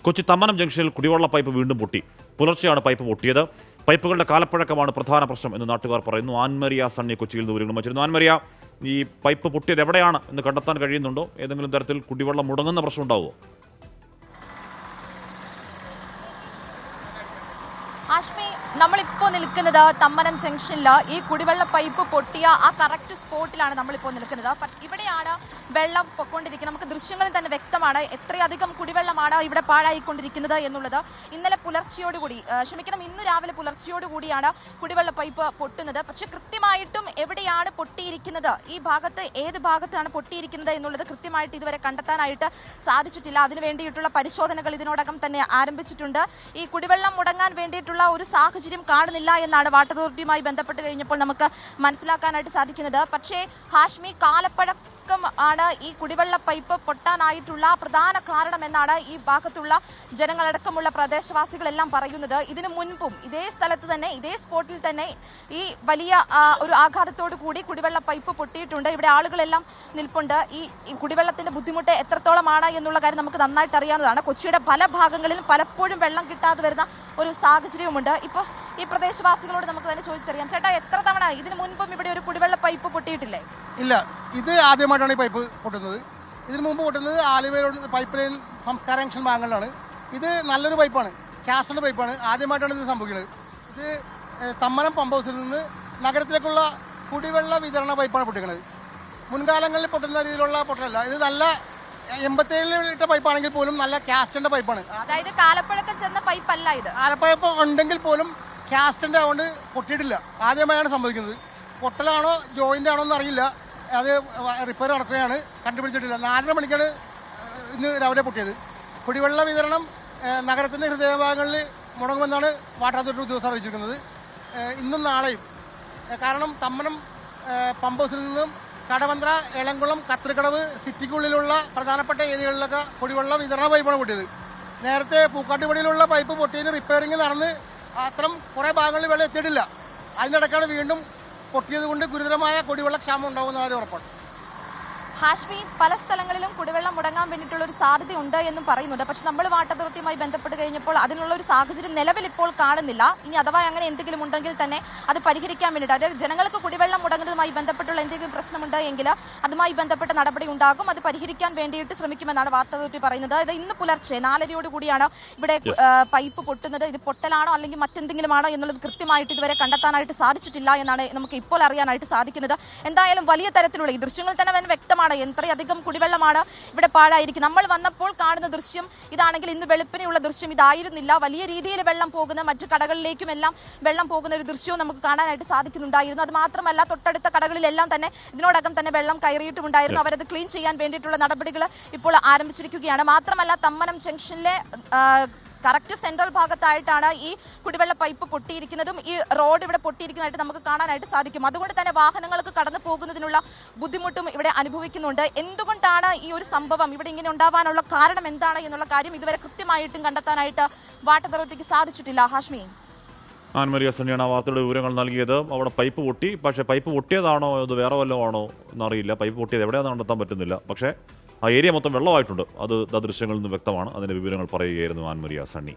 കൊച്ചി തമ്മനം ജംഗ്ഷനിൽ കുടിവെള്ള പൈപ്പ് വീണ്ടും പൊട്ടി. പുലർച്ചെയാണ് പൈപ്പ് പൊട്ടിയത്. പൈപ്പുകളുടെ കാലപ്പഴക്കമാണ് പ്രധാന പ്രശ്നം എന്ന് നാട്ടുകാർ പറയുന്നു. ആൻമരിയ സണ്ണി കൊച്ചിയിൽ നിന്ന് വിവരങ്ങൾ വച്ചിരുന്നു. ആൻമരിയ, ഈ പൈപ്പ് പൊട്ടിയത് എവിടെയാണ് എന്ന് കണ്ടെത്താൻ കഴിയുന്നുണ്ടോ? ഏതെങ്കിലും തരത്തിൽ കുടിവെള്ളം മുടങ്ങുന്ന പ്രശ്നം ഉണ്ടാവുമോ? ആഷ്മി, നമ്മളിപ്പോൾ നിൽക്കുന്നത് തമ്മനം ജംഗ്ഷനിൽ ഈ കുടിവെള്ള പൈപ്പ് പൊട്ടിയ ആ കറക്റ്റ് സ്പോട്ടിലാണ് നമ്മളിപ്പോൾ നിൽക്കുന്നത്. ഇവിടെയാണ് വെള്ളം പൊക്കൊണ്ടിരിക്കുന്നത്. നമുക്ക് ദൃശ്യങ്ങളിൽ തന്നെ വ്യക്തമാണ് എത്രയധികം കുടിവെള്ളമാണ് ഇവിടെ പാഴായിക്കൊണ്ടിരിക്കുന്നത് എന്നുള്ളത്. ഇന്ന് രാവിലെ പുലർച്ചയോടുകൂടിയാണ് കുടിവെള്ള പൈപ്പ് പൊട്ടുന്നത്. പക്ഷെ കൃത്യമായിട്ടും എവിടെയാണ് പൊട്ടിയിരിക്കുന്നത്, ഈ ഭാഗത്ത് ഏത് ഭാഗത്താണ് പൊട്ടിയിരിക്കുന്നത് എന്നുള്ളത് കൃത്യമായിട്ട് ഇതുവരെ കണ്ടെത്താനായിട്ട് സാധിച്ചിട്ടില്ല. അതിനു വേണ്ടിയിട്ടുള്ള പരിശോധനകൾ ഇതിനോടകം തന്നെ ആരംഭിച്ചിട്ടുണ്ട്. ഈ കുടിവെള്ളം മുടങ്ങാൻ വേണ്ടിയിട്ടുള്ള ഒരു സാഹചര്യം കാണുന്നില്ല എന്നാണ് വാട്ടർ അതോറിറ്റിയുമായി ബന്ധപ്പെട്ട് കഴിഞ്ഞപ്പോൾ നമുക്ക് മനസ്സിലാക്കാനായിട്ട് സാധിക്കുന്നത്. പക്ഷേ ഹാഷ്മി, കാലപ്പഴക്കം ആണ് ഈ കുടിവെള്ള പൈപ്പ് പൊട്ടാനായിട്ടുള്ള പ്രധാന കാരണമെന്നാണ് ഈ ഭാഗത്തുള്ള ജനങ്ങളടക്കമുള്ള പ്രദേശവാസികളെല്ലാം പറയുന്നത്. ഇതിനു മുൻപും ഇതേ സ്ഥലത്ത് തന്നെ, ഇതേ സ്പോട്ടിൽ തന്നെ ഈ വലിയ ഒരു ആഘാതത്തോടു കൂടി കുടിവെള്ള പൈപ്പ് പൊട്ടിയിട്ടുണ്ട്. ഇവിടെ ആളുകളെല്ലാം നിൽപ്പുണ്ട്. ഈ കുടിവെള്ളത്തിന്റെ ബുദ്ധിമുട്ട് എത്രത്തോളമാണ് എന്നുള്ള കാര്യം നമുക്ക് നന്നായിട്ട് അറിയാവുന്നതാണ്. കൊച്ചിയുടെ പല ഭാഗങ്ങളിലും പലപ്പോഴും വെള്ളം കിട്ടാതെ വരുന്ന ഒരു സാഹചര്യവുമുണ്ട്. ഇപ്പോൾ ഈ പ്രദേശവാസികളോട് നമുക്ക് തന്നെ ചോദിച്ചറിയാം. ചേട്ടാ, എത്ര തവണ ഇതിനു മുൻപും ഇവിടെ ഒരു കുടിവെള്ള പൈപ്പ് പൊട്ടിയിട്ടില്ലേ? ഇല്ല, ഇത് ആദ്യമായിട്ടാണ് ഈ പൈപ്പ് പൊട്ടുന്നത്. ഇതിനു മുമ്പ് പൊട്ടുന്നത് ആലുവയിൽ പൈപ്പ് ലൈൻ സംസ്കാര ജംഗ്ഷൻ ഭാഗങ്ങളിലാണ്. ഇത് നല്ലൊരു പൈപ്പാണ്, കാസ്റ്ററിൻ്റെ പൈപ്പാണ്. ആദ്യമായിട്ടാണ് ഇത് സംഭവിക്കുന്നത്. ഇത് തമ്മനം പമ്പ് ഹൗസിൽ നിന്ന് നഗരത്തിലേക്കുള്ള കുടിവെള്ള വിതരണ പൈപ്പാണ് പൊട്ടിക്കുന്നത്. മുൻകാലങ്ങളിൽ പൊട്ടുന്ന രീതിയിലുള്ള പൊട്ടലല്ല. ഇത് നല്ല 87 ലിറ്റർ പൈപ്പാണെങ്കിൽ പോലും നല്ല കാസ്റ്റിന്റെ പൈപ്പാണ്. അതായത് കാലപ്പഴക്കം ചെന്ന പൈപ്പ് അല്ല ഇത്. കാലപ്പഴക്കം ഉണ്ടെങ്കിൽ പോലും കാസ്റ്റിന്റെ അതുകൊണ്ട് പൊട്ടിയിട്ടില്ല. ആദ്യമായാണ് സംഭവിക്കുന്നത്. പൊട്ടലാണോ ജോയിന്റ് ആണോ എന്ന് അറിയില്ല. അത് റിപ്പയർ നടക്കുകയാണ്, കണ്ടുപിടിച്ചിട്ടില്ല. 4:30 മണിക്കാണ് ഇന്ന് രാവിലെ പൊട്ടിയത്. കുടിവെള്ള വിതരണം നഗരത്തിന്റെ ഹൃദയഭാഗങ്ങളിൽ മുടങ്ങുമെന്നാണ് വാട്ടർ അതോറിറ്റി ഉദ്യോഗസ്ഥർ അറിയിച്ചിരിക്കുന്നത്. ഇന്നും നാളെയും. കാരണം തമ്മനം പമ്പ് ഹൗസിൽ നിന്നും കടവന്ത്ര, എളംകുളം, കത്രിക്കടവ് സിറ്റിക്കുള്ളിലുള്ള പ്രധാനപ്പെട്ട ഏരിയകളിലൊക്കെ കുടിവെള്ള വിതരണ പൈപ്പാണ് പൊട്ടിയത്. നേരത്തെ പൂക്കാട്ടുപടിയിലുള്ള പൈപ്പ് പൊട്ടിയതിന് റിപ്പയറിംഗ് നടന്ന് അത്തരം കുറേ ഭാഗങ്ങളിൽ വെള്ളം എത്തിയിട്ടില്ല. അതിനിടയ്ക്കാണ് വീണ്ടും പൊട്ടിയത് കൊണ്ട് ഗുരുതരമായ കുടിവെള്ള ക്ഷാമം ഉണ്ടാകുന്ന കാര്യം ഉറപ്പാണ്. ഹാഷ്മി, പല സ്ഥലങ്ങളിലും കുടിവെള്ളം മുടങ്ങാൻ വേണ്ടിയിട്ടുള്ള ഒരു സാധ്യത ഉണ്ട് എന്നും പറയുന്നുണ്ട്. പക്ഷെ നമ്മൾ വാട്ടർ അതോറിറ്റിയുമായി ബന്ധപ്പെട്ട് കഴിഞ്ഞപ്പോൾ അതിനുള്ള ഒരു സാഹചര്യം നിലവിൽ ഇപ്പോൾ കാണുന്നില്ല. ഇനി അഥവാ അങ്ങനെ എന്തെങ്കിലും ഉണ്ടെങ്കിൽ തന്നെ അത് പരിഹരിക്കാൻ വേണ്ടിയിട്ട്, അതായത് ജനങ്ങൾക്ക് കുടിവെള്ളം മുടങ്ങുന്നതുമായി ബന്ധപ്പെട്ടുള്ള എന്തെങ്കിലും പ്രശ്നമുണ്ട് എങ്കിൽ അതുമായി ബന്ധപ്പെട്ട നടപടി ഉണ്ടാകും. അത് പരിഹരിക്കാൻ വേണ്ടിയിട്ട് ശ്രമിക്കുമെന്നാണ് വാട്ടർ അതോറിറ്റി പറയുന്നത്. ഇത് ഇന്ന് പുലർച്ചെ 4:30 കൂടിയാണ് ഇവിടെ പൈപ്പ് പൊട്ടുന്നത്. ഇത് പൊട്ടലാണോ അല്ലെങ്കിൽ മറ്റെന്തെങ്കിലും ആണോ എന്നുള്ളത് കൃത്യമായിട്ട് ഇതുവരെ കണ്ടെത്താനായിട്ട് സാധിച്ചിട്ടില്ല എന്നാണ് നമുക്ക് ഇപ്പോൾ അറിയാനായിട്ട് സാധിക്കുന്നത്. എന്തായാലും വലിയ തരത്തിലുള്ള ഈ ദൃശ്യങ്ങൾ തന്നെ വ്യക്തമാണ് എത്രയധികം കുടിവെള്ളമാണ് ഇവിടെ പാഴായിരിക്കും. നമ്മൾ വന്നപ്പോൾ കാണുന്ന ദൃശ്യം ഇതാണെങ്കിൽ ഇന്ന് വെളുപ്പിനെയുള്ള ദൃശ്യം ഇതായിരുന്നില്ല. വലിയ രീതിയിൽ വെള്ളം പോകുന്ന, മറ്റു കടകളിലേക്കും എല്ലാം വെള്ളം പോകുന്ന ഒരു ദൃശ്യവും നമുക്ക് കാണാനായിട്ട് സാധിക്കുന്നുണ്ടായിരുന്നു. അത് മാത്രമല്ല, തൊട്ടടുത്ത കടകളിലെല്ലാം തന്നെ ഇതിനോടകം തന്നെ വെള്ളം കയറിയിട്ടുണ്ടായിരുന്നു. അവരത് ക്ലീൻ ചെയ്യാൻ വേണ്ടിയിട്ടുള്ള നടപടികൾ ഇപ്പോൾ ആരംഭിച്ചിരിക്കുകയാണ്. മാത്രമല്ല, തമ്മനം ജംഗ്ഷനിലെ കറക്റ്റ് സെൻട്രൽ ഭാഗത്തായിട്ടാണ് ഈ കുടിവെള്ള പൈപ്പ് പൊട്ടിയിരിക്കുന്നതും ഈ റോഡ് ഇവിടെ പൊട്ടിയിരിക്കുന്നതായിട്ട് നമുക്ക് കാണാനായിട്ട് സാധിക്കും. അതുകൊണ്ട് തന്നെ വാഹനങ്ങൾക്ക് കടന്നു പോകുന്നതിനുള്ള ബുദ്ധിമുട്ടും ഇവിടെ അനുഭവിക്കുന്നുണ്ട്. എന്തുകൊണ്ടാണ് ഈ ഒരു സംഭവം ഇവിടെ ഇങ്ങനെ ഉണ്ടാവാനുള്ള കാരണം എന്താണ് എന്നുള്ള കാര്യം ഇതുവരെ കൃത്യമായിട്ടും കണ്ടെത്താനായിട്ട് വാട്ടർ അതോറിറ്റിക്ക് സാധിച്ചിട്ടില്ല. ഹാഷ്മി, ആൻമരിയ സണ്ണിയാണ് ആ വാർത്തയുടെ വിവരങ്ങൾ നൽകിയത്. അവിടെ പൈപ്പ് പൊട്ടി, പക്ഷേ പൈപ്പ് പൊട്ടിയതാണോ അത് വേറെ വല്ലതും ആണോ എന്നറിയില്ല. പൈപ്പ് പൊട്ടിയത് എവിടെയാണെന്ന് കണ്ടെത്താൻ പറ്റുന്നില്ല. പക്ഷേ ആ ഏരിയ മൊത്തം വെള്ളമായിട്ടുണ്ട്. അത് ദൃശ്യങ്ങളിൽ നിന്ന് വ്യക്തമാണ്. അതിൻ്റെ വിവരങ്ങൾ പറയുകയായിരുന്നു ആൻമരിയ സണ്ണി.